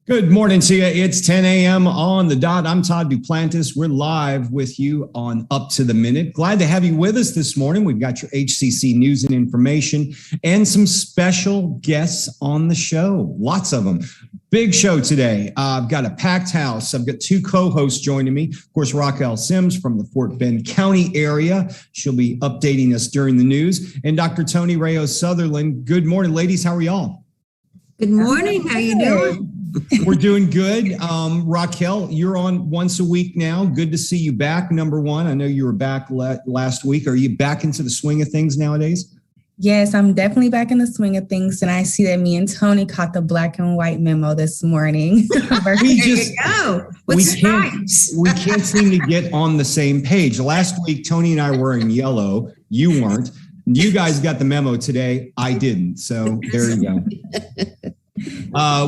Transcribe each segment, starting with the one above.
Good morning to you. It's 10 a.m. on the dot. I'm Todd Duplantis. We're live with you on Up to the Minute. Glad to have you with us this morning. We've got your HCC news and information and some special guests on the show. Lots of them. Big show today. I've got a packed house. I've got two co-hosts joining me. Of course, Raquel Sims from the Fort Bend County area. She'll be updating us during the news. And Dr. Tony Reyes Sutherland. Good morning, ladies. How are y'all? Good morning. How you doing? We're doing good. Raquel, you're on once a week now. Good to see you back, number one. I know you were back last week. Are you back into the swing of things nowadays? Yes, I'm definitely back in the swing of things. And I see that me and Tony caught the black and white memo this morning. We can't seem to get on the same page. Last week, Tony and I were in yellow. You weren't. You guys got the memo today. I didn't. So there you go.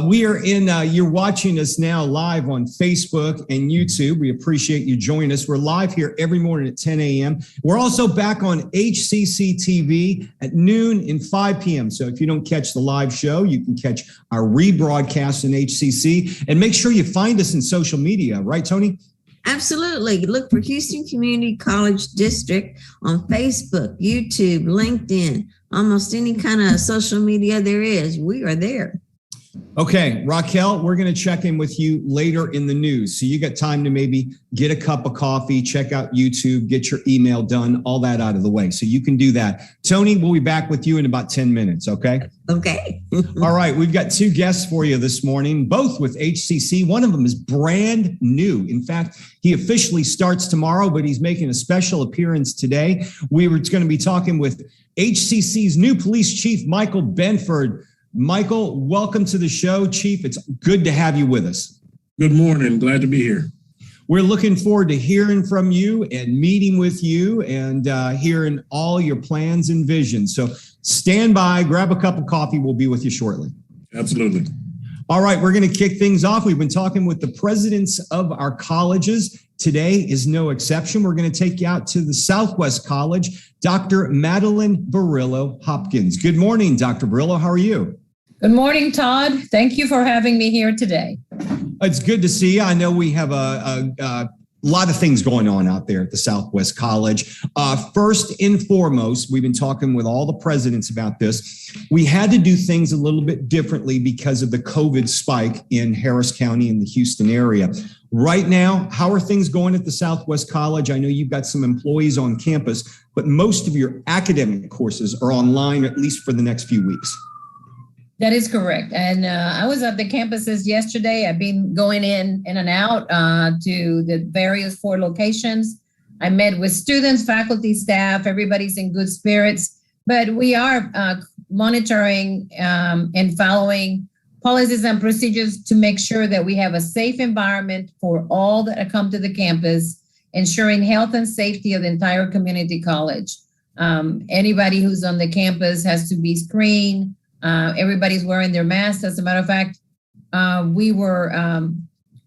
We are you're watching us now live on Facebook and YouTube. We appreciate you joining us. We're live here every morning at 10 a.m. We're also back on HCCTV at noon and 5 p.m. So if you don't catch the live show, you can catch our rebroadcast in HCC, and make sure you find us in social media. Right, Tony? Absolutely. Look for Houston Community College District on Facebook, YouTube, LinkedIn, almost any kind of social media there is. We are there. Okay, Raquel, we're going to check in with you later in the news. So you got time to maybe get a cup of coffee, check out YouTube, get your email done, all that out of the way. So you can do that. Tony, we'll be back with you in about 10 minutes, okay? Okay. All right, we've got two guests for you this morning, both with HCC. One of them is brand new. In fact, he officially starts tomorrow, but he's making a special appearance today. We were going to be talking with HCC's new police chief, Michael Benford. Michael, welcome to the show, Chief. It's good to have you with us. Good morning. Glad to be here. We're looking forward to hearing from you and meeting with you and hearing all your plans and visions. So stand by, grab a cup of coffee. We'll be with you shortly. Absolutely. All right, we're going to kick things off. We've been talking with the presidents of our colleges. Today is no exception. We're going to take you out to the Southwest College, Dr. Madeline Burillo-Hopkins. Good morning, Dr. Burillo. How are you? Good morning, Todd. Thank you for having me here today. It's good to see you. I know we have a lot of things going on out there at the Southwest College. First and foremost, we've been talking with all the presidents about this. We had to do things a little bit differently because of the COVID spike in Harris County and the Houston area. Right now, how are things going at the Southwest College? I know you've got some employees on campus, but most of your academic courses are online, at least for the next few weeks. That is correct. And I was at the campuses yesterday. I've been going in and out to the various 4 locations. I met with students, faculty, staff. Everybody's in good spirits. But we are monitoring and following policies and procedures to make sure that we have a safe environment for all that come to the campus, ensuring health and safety of the entire community college. Anybody who's on the campus has to be screened. Everybody's wearing their masks. As a matter of fact, we were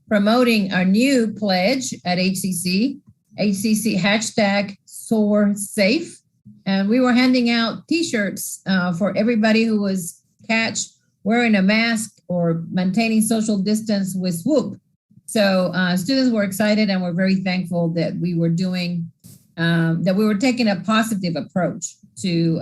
promoting our new pledge at HCC hashtag SOAR Safe. And we were handing out t-shirts for everybody who was catched wearing a mask or maintaining social distance with SWOOP. So students were excited, and we're very thankful that we were taking a positive approach to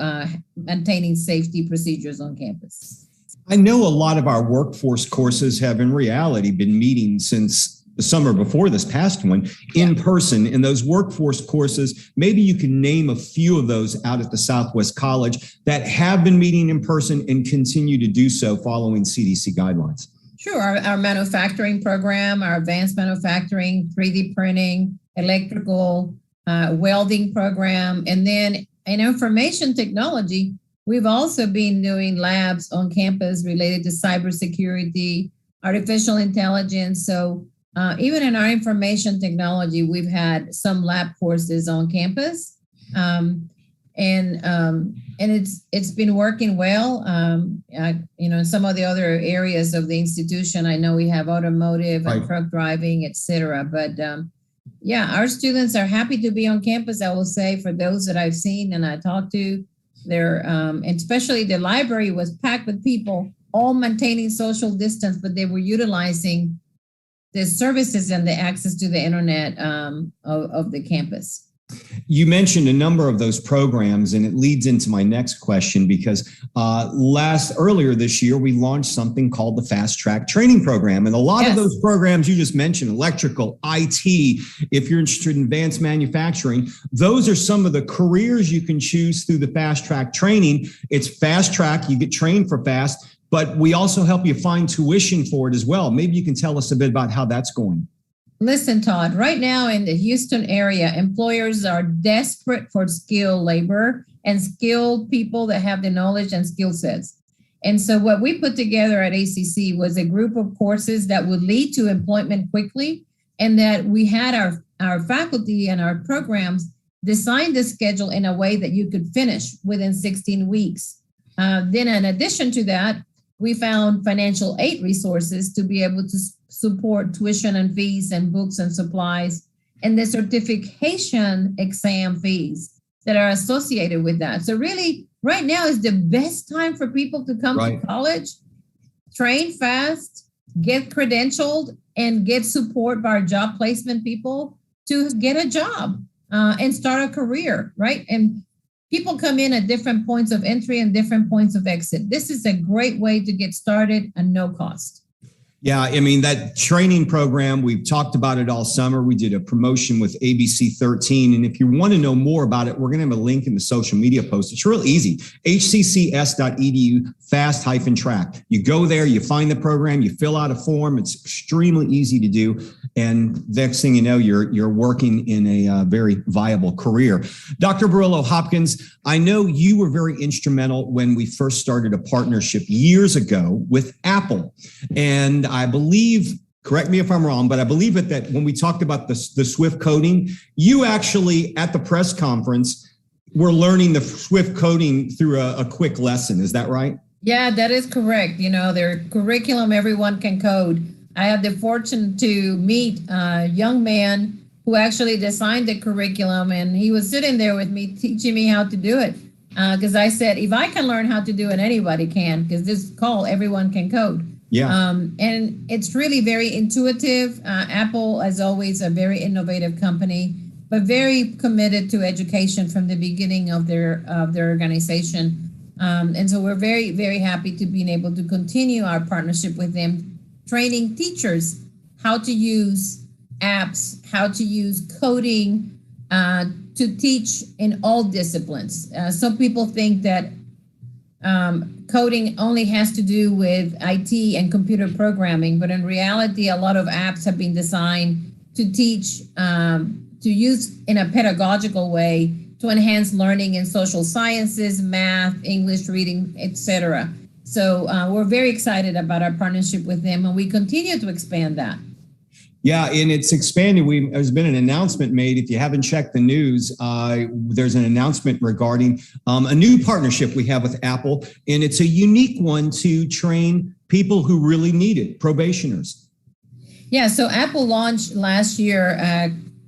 maintaining safety procedures on campus. I know a lot of our workforce courses have in reality been meeting since the summer before this past one in person. In those workforce courses, maybe you can name a few of those out at the Southwest College that have been meeting in person and continue to do so following CDC guidelines. Sure. Our manufacturing program, our advanced manufacturing, 3D printing, electrical, welding program, and then in information technology, we've also been doing labs on campus related to cybersecurity, artificial intelligence. So even in our information technology, we've had some lab courses on campus, and it's been working well. In some of the other areas of the institution, I know we have automotive and truck driving, et cetera. But our students are happy to be on campus. I will say, for those that I've seen and I talked to, they're, and especially the library was packed with people all maintaining social distance, but they were utilizing the services and the access to the internet of the campus. You mentioned a number of those programs, and it leads into my next question because earlier this year, we launched something called the Fast Track Training Program. And a lot of those programs you just mentioned, electrical, IT, if you're interested in advanced manufacturing, those are some of the careers you can choose through the Fast Track Training. It's Fast Track, you get trained for fast, but we also help you find tuition for it as well. Maybe you can tell us a bit about how that's going. Listen, Todd, right now in the Houston area, employers are desperate for skilled labor and skilled people that have the knowledge and skill sets. And so what we put together at HCC was a group of courses that would lead to employment quickly, and that we had our faculty and our programs design the schedule in a way that you could finish within 16 weeks. Then in addition to that, we found financial aid resources to be able to support tuition and fees and books and supplies, and the certification exam fees that are associated with that. So really, right now is the best time for people to come to college, train fast, get credentialed, and get support by our job placement people to get a job and start a career, right? And people come in at different points of entry and different points of exit. This is a great way to get started at no cost. Yeah, I mean, that training program, we've talked about it all summer. We did a promotion with ABC 13. And if you want to know more about it, we're going to have a link in the social media post. It's real easy. hccs.edu fast-track. You go there, you find the program, you fill out a form. It's extremely easy to do. And next thing you know, you're working in a very viable career. Dr. Burillo-Hopkins, I know you were very instrumental when we first started a partnership years ago with Apple. And I believe, correct me if I'm wrong, but I believe that when we talked about the Swift coding, you actually at the press conference were learning the Swift coding through a quick lesson. Is that right? Yeah, that is correct. You know, their curriculum, everyone can code. I had the fortune to meet a young man who actually designed the curriculum, and he was sitting there with me teaching me how to do it. Because I said, if I can learn how to do it, anybody can, because this call, everyone can code. Yeah. And it's really very intuitive. Apple, as always, a very innovative company, but very committed to education from the beginning of their organization. And so we're very, very happy to being able to continue our partnership with them, training teachers how to use apps, how to use coding to teach in all disciplines. Some people think that coding only has to do with IT and computer programming, but in reality, a lot of apps have been designed to teach, to use in a pedagogical way to enhance learning in social sciences, math, English reading, etc. So we're very excited about our partnership with them, and we continue to expand that. Yeah, and it's expanding. There's been an announcement made. If you haven't checked the news, there's an announcement regarding a new partnership we have with Apple, and it's a unique one to train people who really need it, probationers. Yeah, so Apple launched last year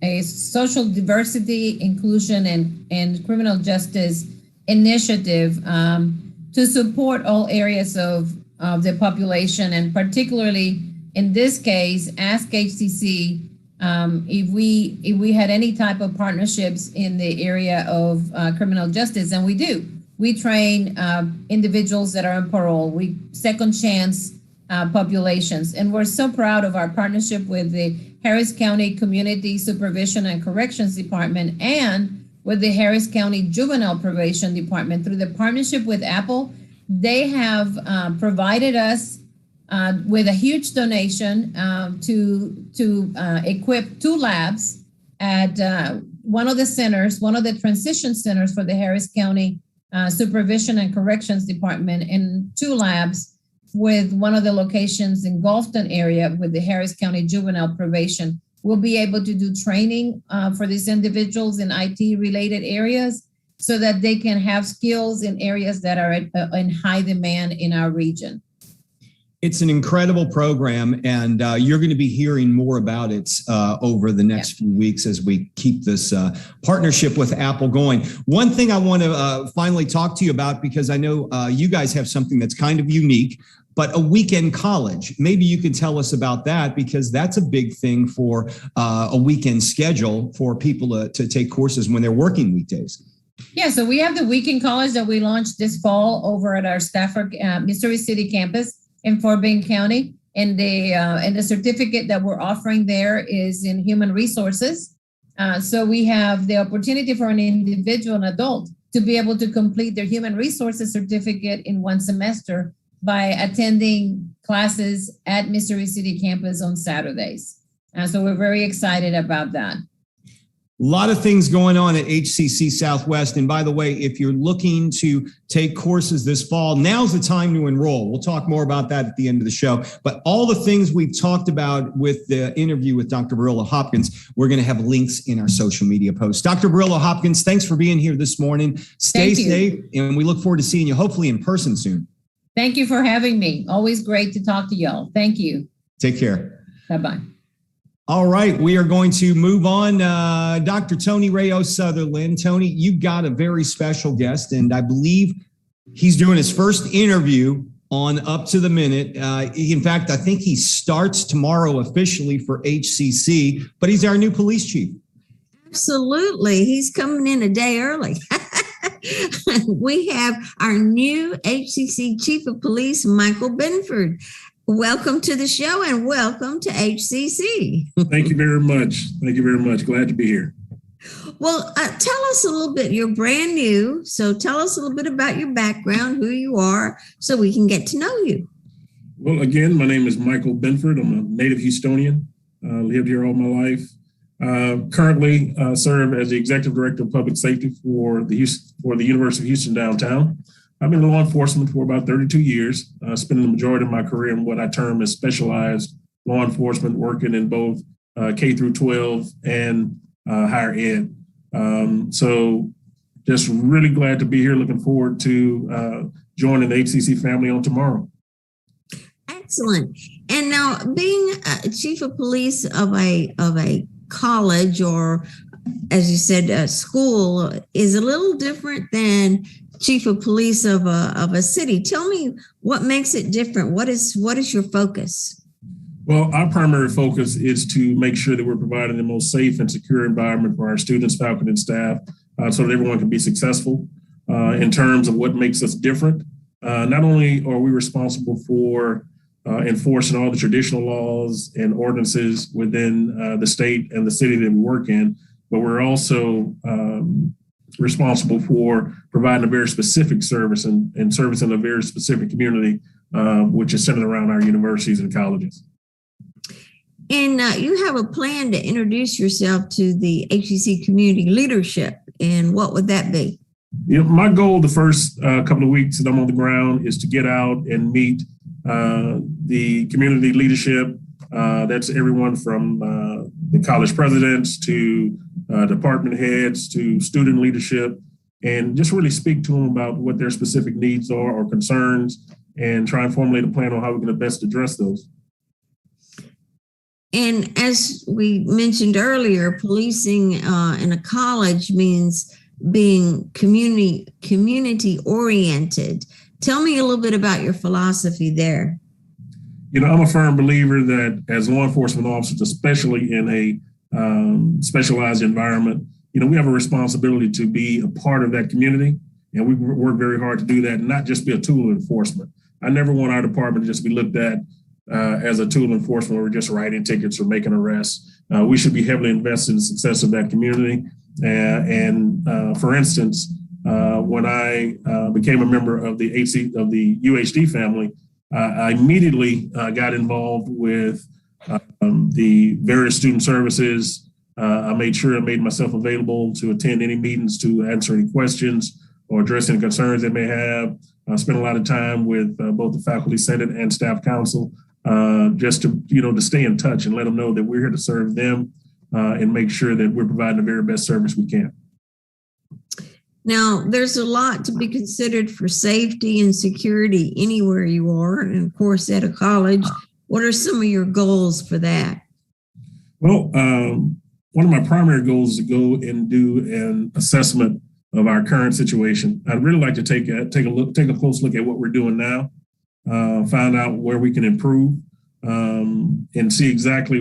a social diversity, inclusion, and criminal justice initiative to support all areas of the population, and particularly in this case, ask HCC if we had any type of partnerships in the area of criminal justice, and we do. We train individuals that are on parole. We second chance populations, and we're so proud of our partnership with the Harris County Community Supervision and Corrections Department and with the Harris County Juvenile Probation Department. Through the partnership with Apple, they have provided us with a huge donation to equip 2 labs at one of the centers, one of the transition centers for the Harris County Supervision and Corrections Department, and 2 labs with one of the locations in Gulfton area with the Harris County Juvenile Probation. We'll be able to do training for these individuals in IT related areas so that they can have skills in areas that are in high demand in our region. It's an incredible program, and you're going to be hearing more about it over the next few weeks as we keep this partnership with Apple going. One thing I want to finally talk to you about, because I know you guys have something that's kind of unique. but a weekend college. Maybe you can tell us about that, because that's a big thing for a weekend schedule for people to take courses when they're working weekdays. Yeah, so we have the weekend college that we launched this fall over at our Stafford, Missouri City campus in Fort Bend County. And the certificate that we're offering there is in human resources. So we have the opportunity for an individual, an adult, to be able to complete their human resources certificate in one semester by attending classes at Missouri City campus on Saturdays. So we're very excited about that. A lot of things going on at HCC Southwest. And by the way, if you're looking to take courses this fall, now's the time to enroll. We'll talk more about that at the end of the show. But all the things we've talked about with the interview with Dr. Burillo-Hopkins, we're going to have links in our social media posts. Dr. Burillo-Hopkins, thanks for being here this morning. Stay safe, and we look forward to seeing you hopefully in person soon. Thank you for having me. Always great to talk to y'all. Thank you. Take care. Bye-bye. All right, we are going to move on. Dr. Tony Rayo-Sutherland. Tony, you've got a very special guest, and I believe he's doing his first interview on Up to the Minute. In fact, I think he starts tomorrow officially for HCC, but he's our new police chief. Absolutely. He's coming in a day early. We have our new HCC Chief of Police, Michael Benford. Welcome to the show and welcome to HCC. Thank you very much. Thank you very much. Glad to be here. Well, tell us a little bit. You're brand new, so tell us a little bit about your background, who you are, so we can get to know you. Well, again, my name is Michael Benford. I'm a native Houstonian. Lived here all my life. Currently serve as the Executive Director of Public Safety for the University of Houston downtown. I've been in law enforcement for about 32 years, spending the majority of my career in what I term as specialized law enforcement, working in both K through 12 and higher ed. So just really glad to be here. Looking forward to joining the HCC family on tomorrow. Excellent. And now, being a chief of police of a college, or as you said, a school, is a little different than chief of police of a city. Tell me what makes it different. What is your focus? Well, our primary focus is to make sure that we're providing the most safe and secure environment for our students, faculty, and staff, so that everyone can be successful. In terms of what makes us different, not only are we responsible for enforcing all the traditional laws and ordinances within the state and the city that we work in, but we're also responsible for providing a very specific service and servicing a very specific community, which is centered around our universities and colleges. And you have a plan to introduce yourself to the HCC community leadership. And what would that be? My goal the first couple of weeks that I'm on the ground is to get out and meet the community leadership. That's everyone from the college presidents to department heads to student leadership, and just really speak to them about what their specific needs are or concerns, and try and formulate a plan on how we can best address those. And as we mentioned earlier, policing in a college means being community oriented. Tell me a little bit about your philosophy there. I'm a firm believer that as law enforcement officers, especially in a specialized environment, we have a responsibility to be a part of that community, and we work very hard to do that, and not just be a tool of enforcement. I never want our department to just be looked at as a tool of enforcement where we're just writing tickets or making arrests. We should be heavily invested in the success of that community. For instance, when I became a member of the UHD family, I immediately got involved with the various student services. I made sure I made myself available to attend any meetings to answer any questions or address any concerns they may have. I spent a lot of time with both the faculty senate and staff council, just to stay in touch and let them know that we're here to serve them and make sure that we're providing the very best service we can. Now, there's a lot to be considered for safety and security anywhere you are, and of course at a college. What are some of your goals for that? Well, one of my primary goals is to go and do an assessment of our current situation. I'd really like to take a close look at what we're doing now, find out where we can improve, and see exactly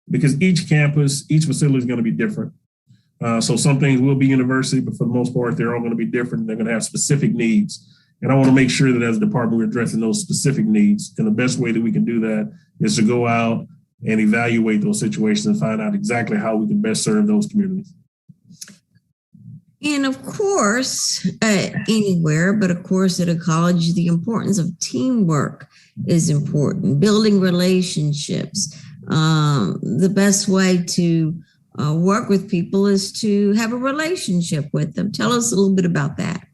because each campus, each facility is going to be different. So some things will be university, but for the most part, they're all going to be different. They're going to have specific needs. And I want to make sure that as a department, we're addressing those specific needs. And the best way that we can do that is to go out and evaluate those situations and find out exactly how we can best serve those communities. And of course, anywhere, but of course at a college, the importance of teamwork is important. Building relationships. The best way to work with people is to have a relationship with them. Tell us a little bit about that.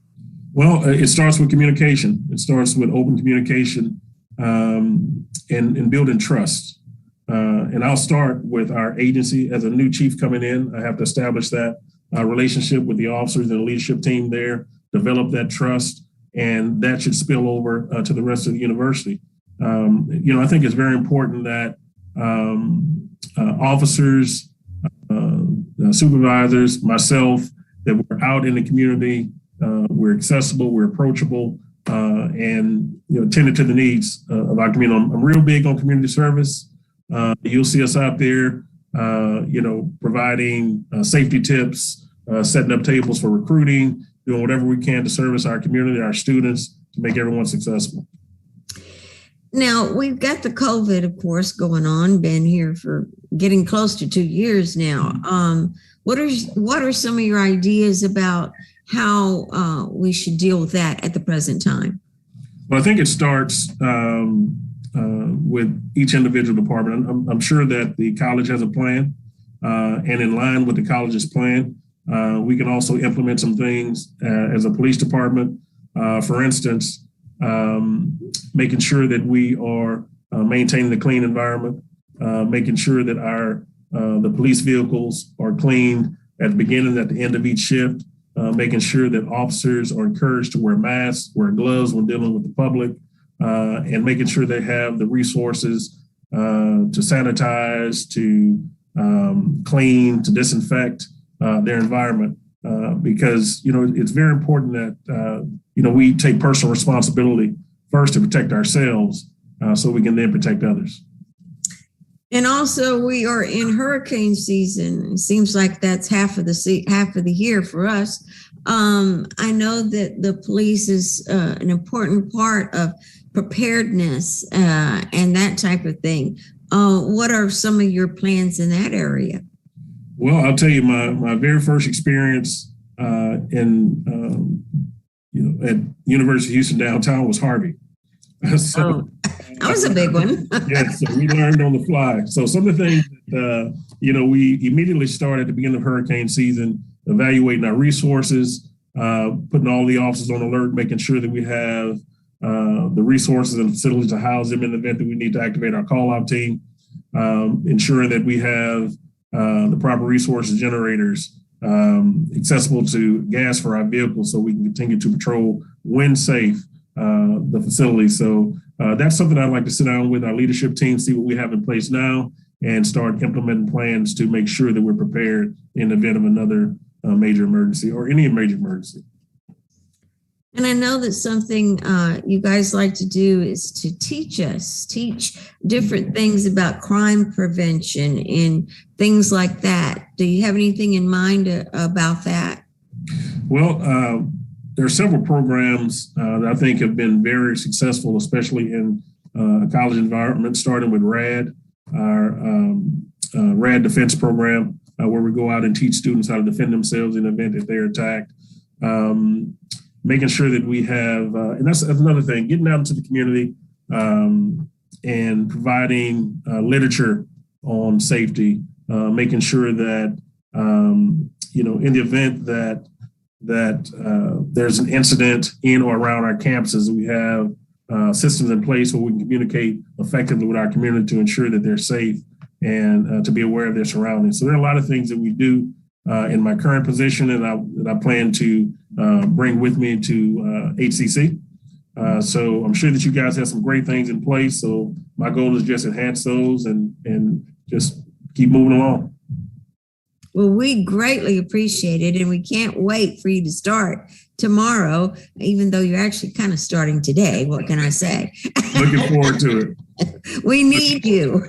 Well, it starts with communication. It starts with open communication and building trust. And I'll start with our agency. As a new chief coming in, I have to establish that relationship with the officers and the leadership team there, develop that trust, and that should spill over to the rest of the university. I think it's very important that officers, supervisors, myself, that we're out in the community, we're accessible, we're approachable, and tending to the needs of our community. I'm real big on community service. You'll see us out there, providing safety tips, setting up tables for recruiting, doing whatever we can to service our community, our students, to make everyone successful. Now, we've got the COVID, of course, going on, been here for getting close to 2 years now. What are some of your ideas about how we should deal with that at the present time? Well, I think it starts with each individual department. I'm sure that the college has a plan, and in line with the college's plan, we can also implement some things as a police department. For instance, making sure that we are maintaining a clean environment, making sure that the police vehicles are cleaned at the beginning and at the end of each shift, making sure that officers are encouraged to wear masks, wear gloves when dealing with the public, and making sure they have the resources to sanitize, to clean, to disinfect their environment. Because, it's very important that, we take personal responsibility first to protect ourselves so we can then protect others. And also, we are in hurricane season. It seems like that's half of the year for us. I know that the police is an important part of preparedness and that type of thing. What are some of your plans in that area? Well, I'll tell you, my very first experience at University of Houston downtown was Harvey. That was a big one. Yes, so we learned on the fly. So some of the things that, we immediately started at the beginning of hurricane season, evaluating our resources, putting all the officers on alert, making sure that we have the resources and facilities to house them in the event that we need to activate our call-out team, ensuring that we have the proper resources, generators, accessible to gas for our vehicles so we can continue to patrol when safe the facility. So that's something I'd like to sit down with our leadership team, see what we have in place now, and start implementing plans to make sure that we're prepared in the event of another major emergency or any major emergency. And I know that something you guys like to do is to teach different things about crime prevention and things like that. Do you have anything in mind about that? Well, there are several programs that I think have been very successful, especially in a college environment, starting with Rad, our Rad Defense Program, where we go out and teach students how to defend themselves in the event that they're attacked. Making sure that we have, and that's another thing, getting out into the community and providing literature on safety, making sure that, in the event that there's an incident in or around our campuses, we have systems in place where we can communicate effectively with our community to ensure that they're safe and to be aware of their surroundings. So there are a lot of things that we do in my current position that I plan to bring with me to HCC. So I'm sure that you guys have some great things in place. So my goal is just enhance those and just keep moving along. Well, we greatly appreciate it, and we can't wait for you to start tomorrow, even though you're actually kind of starting today. What can I say? Looking forward to it. We need you.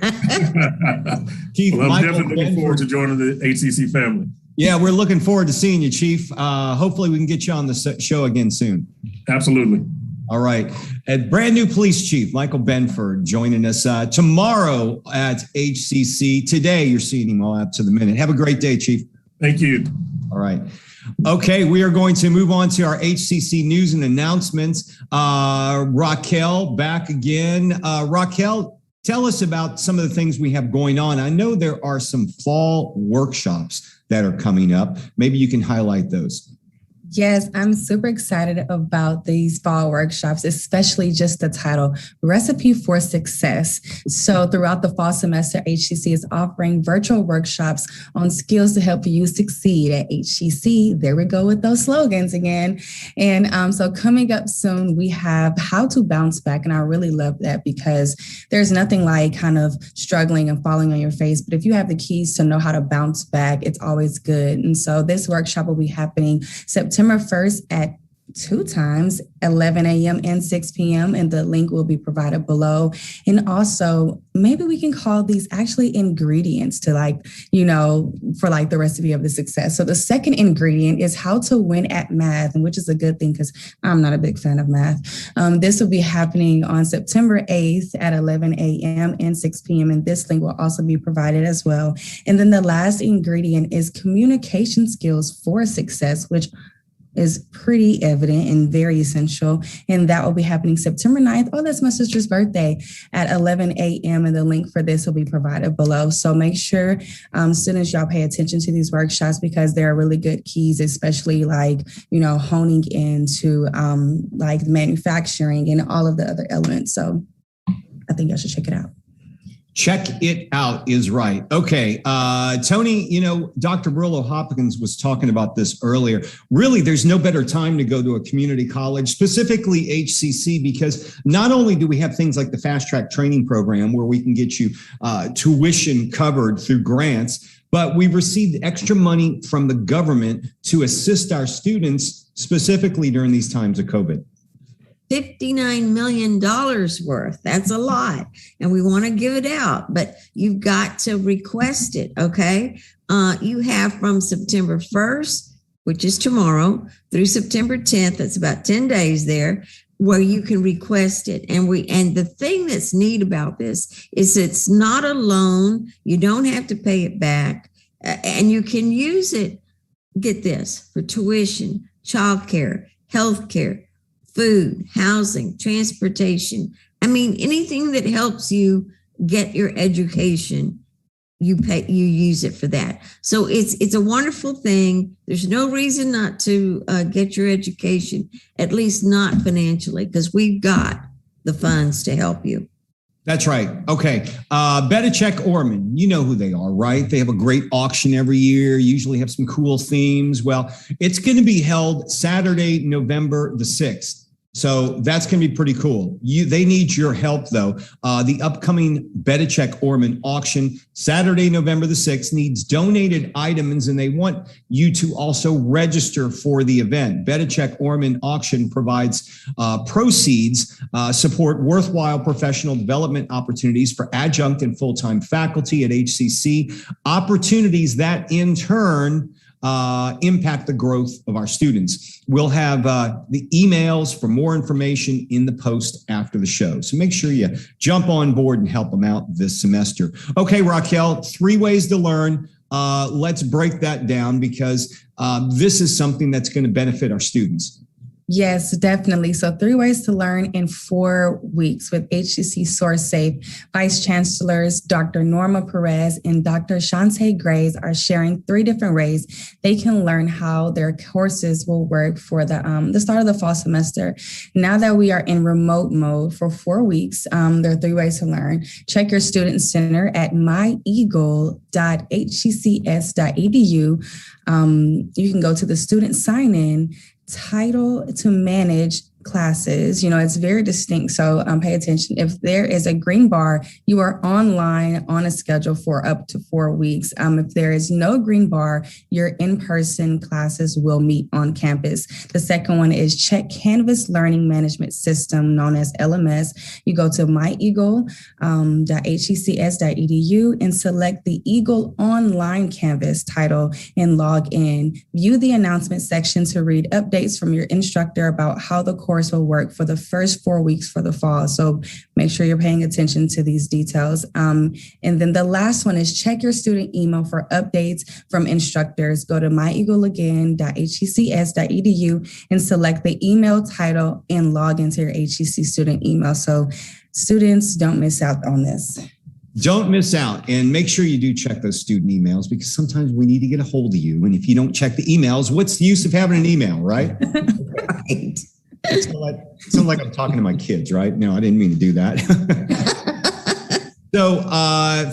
Chief, well, I'm Michael definitely looking forward to joining the HCC family. Yeah, we're looking forward to seeing you, Chief. Hopefully we can get you on the show again soon. Absolutely. All right. A brand new police chief, Michael Benford, joining us tomorrow at HCC. Today, you're seeing him all up to the minute. Have a great day, Chief. Thank you. All right. Okay, we are going to move on to our HCC News and Announcements. Raquel, back again. Raquel, tell us about some of the things we have going on. I know there are some fall workshops that are coming up. Maybe you can highlight those. Yes, I'm super excited about these fall workshops, especially just the title, Recipe for Success. So throughout the fall semester, HCC is offering virtual workshops on skills to help you succeed at HCC. There we go with those slogans again. And so coming up soon, we have How to Bounce Back. And I really love that because there's nothing like kind of struggling and falling on your face. But if you have the keys to know how to bounce back, it's always good. And so this workshop will be happening September 1st at 2 times, 11 a.m. and 6 p.m. And the link will be provided below. And also, maybe we can call these actually ingredients to for the recipe of the success. So the second ingredient is how to win at math, which is a good thing because I'm not a big fan of math. This will be happening on September 8th at 11 a.m. and 6 p.m. And this link will also be provided as well. And then the last ingredient is communication skills for success, which is pretty evident and very essential. And that will be happening September 9th. Oh, that's my sister's birthday at 11 a.m. And the link for this will be provided below. So make sure students, y'all pay attention to these workshops because there are really good keys, especially honing into manufacturing and all of the other elements. So I think y'all should check it out. Check it out is right. Okay. Tony, Dr. Burillo-Hopkins was talking about this earlier. Really, there's no better time to go to a community college, specifically HCC, because not only do we have things like the fast track training program where we can get you tuition covered through grants, but we've received extra money from the government to assist our students specifically during these times of COVID. $59 million worth. That's a lot. And we want to give it out, but you've got to request it. Okay. You have from September 1st, which is tomorrow, through September 10th. That's about 10 days there where you can request it. And the thing that's neat about this is it's not a loan. You don't have to pay it back and you can use it. Get this, for tuition, childcare, healthcare, food, housing, transportation. I mean, anything that helps you get your education, you use it for that. So it's a wonderful thing. There's no reason not to get your education, at least not financially, because we've got the funds to help you. That's right. Okay. Check Orman, you know who they are, right? They have a great auction every year, usually have some cool themes. Well, it's going to be held Saturday, November the 6th. So that's going to be pretty cool. They need your help, though. The upcoming Check Orman auction, Saturday, November the 6th, needs donated items, and they want you to also register for the event. Check Orman auction provides proceeds, support worthwhile professional development opportunities for adjunct and full-time faculty at HCC, opportunities that in turn impact the growth of our students. We'll have the emails for more information in the post after the show. So make sure you jump on board and help them out this semester. Okay, Raquel, 3 ways to learn. Let's break that down because this is something that's going to benefit our students. Yes, definitely. So 3 ways to learn in 4 weeks with HCC SourceSafe. Vice Chancellors Dr. Norma Perez and Dr. Shantae Grays are sharing 3 different ways they can learn how their courses will work for the start of the fall semester. Now that we are in remote mode for 4 weeks, there are 3 ways to learn. Check your student center at myeagle.hccs.edu. You can go to the student sign-in, title to manage classes, it's very distinct. So pay attention. If there is a green bar, you are online on a schedule for up to 4 weeks. If there is no green bar, your in-person classes will meet on campus. The second one is check Canvas Learning Management System, known as LMS. You go to myeagle.hccs.edu and select the Eagle Online Canvas title and log in. View the announcement section to read updates from your instructor about how the course will work for the first 4 weeks for the fall. So make sure you're paying attention to these details. And then the last one is check your student email for updates from instructors. Go to myeagleagain.hccs.edu and select the email title and log into your HCC student email. So students, don't miss out on this. Don't miss out, and make sure you do check those student emails, because sometimes we need to get a hold of you. And if you don't check the emails, what's the use of having an email, right? Right. It sounds like I'm talking to my kids, right? No, I didn't mean to do that. So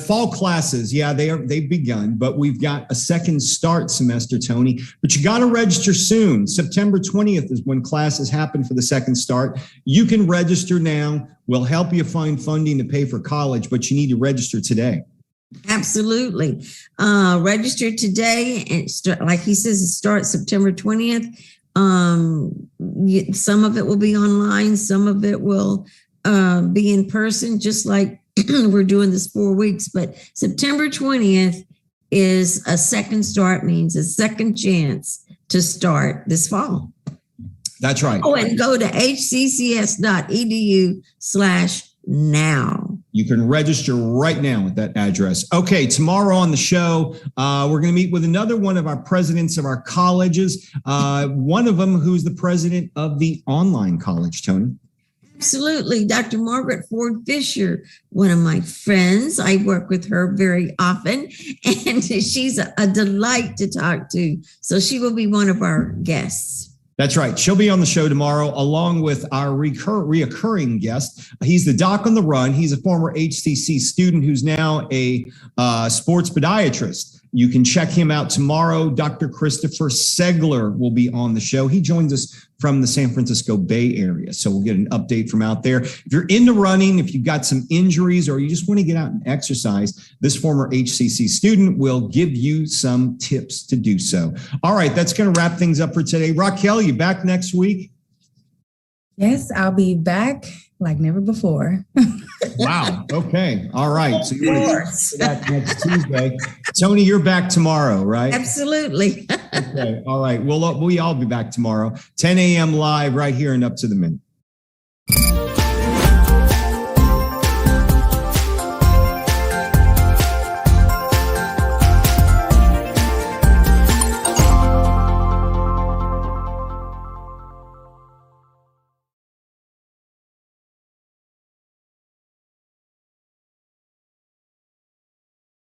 fall classes, they've begun, but we've got a second start semester, Tony. But you got to register soon. September 20th is when classes happen for the second start. You can register now. We'll help you find funding to pay for college, but you need to register today. Absolutely. Register today, and like he says, it starts September 20th. Some of it will be online, some of it will be in person, just like we're doing this 4 weeks. But September 20th is a second start, means a second chance to start this fall. That's right. Oh, and go to hccs.edu/now. You can register right now at that address. Okay, tomorrow on the show, we're going to meet with another one of our presidents of our colleges. One of them who's the president of the online college, Tony. Absolutely. Dr. Margaret Ford Fisher, one of my friends. I work with her very often, and she's a delight to talk to. So she will be one of our guests. That's right. She'll be on the show tomorrow, along with our reoccurring guest. He's the doc on the run. He's a former HCC student who's now a sports podiatrist. You can check him out tomorrow. Dr. Christopher Segler will be on the show. He joins us from the San Francisco Bay Area. So we'll get an update from out there. If you're into running, if you've got some injuries, or you just want to get out and exercise, this former HCC student will give you some tips to do so. All right, that's going to wrap things up for today. Raquel, you back next week? Yes, I'll be back like never before. Wow. Okay. All right. So you want to do that next Tuesday. Tony, you're back tomorrow, right? Absolutely. Okay. All right. We'll all be back tomorrow, 10 a.m. live right here and up to the minute.